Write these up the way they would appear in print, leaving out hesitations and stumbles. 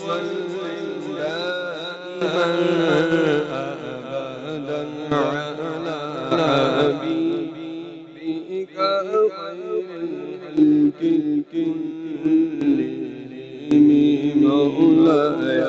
وسلم دائما أبدا على حبيبك خير الخلق كلهم مولاي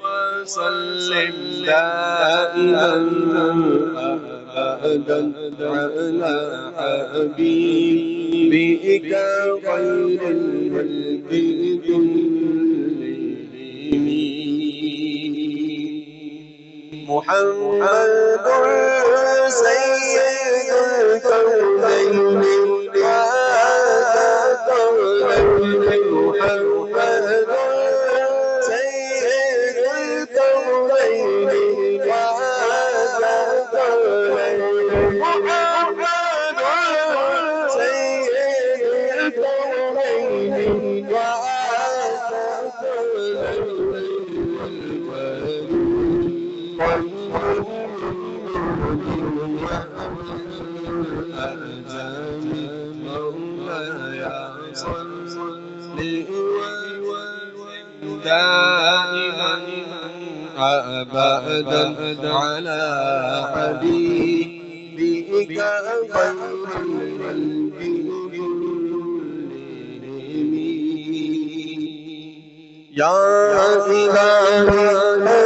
وسلم دائما أبدا على حبيبك خير الخلق كلهم محمد سيد الكونين والثقلين محمد سيد الكونين والثقلين محمد سيد الكونين دائما أبدا على حبيبك خير الخلق كلهم يا إلهي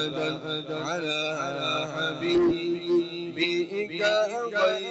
أبدا على حبيبك خير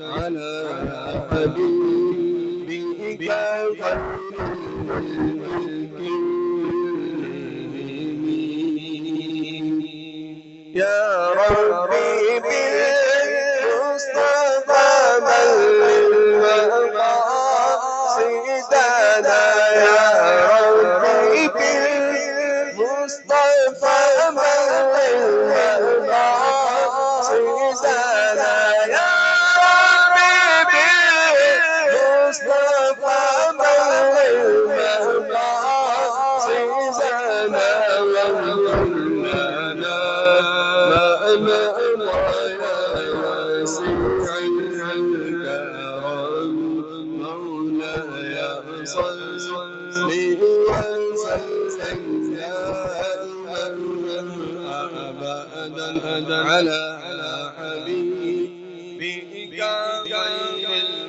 على حبيبك يا ربي بالمصطفى بلغ مقاصدنا يا ربي بالمصطفى بلغ مقاصدنا يا مصطفى بلغ مقاصدنا وكلنا ما واسع الكرم مولاي صل وسلم أبدا على حبيبك خير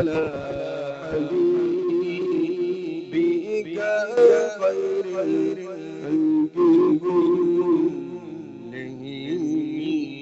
على حبيبك خير الخلق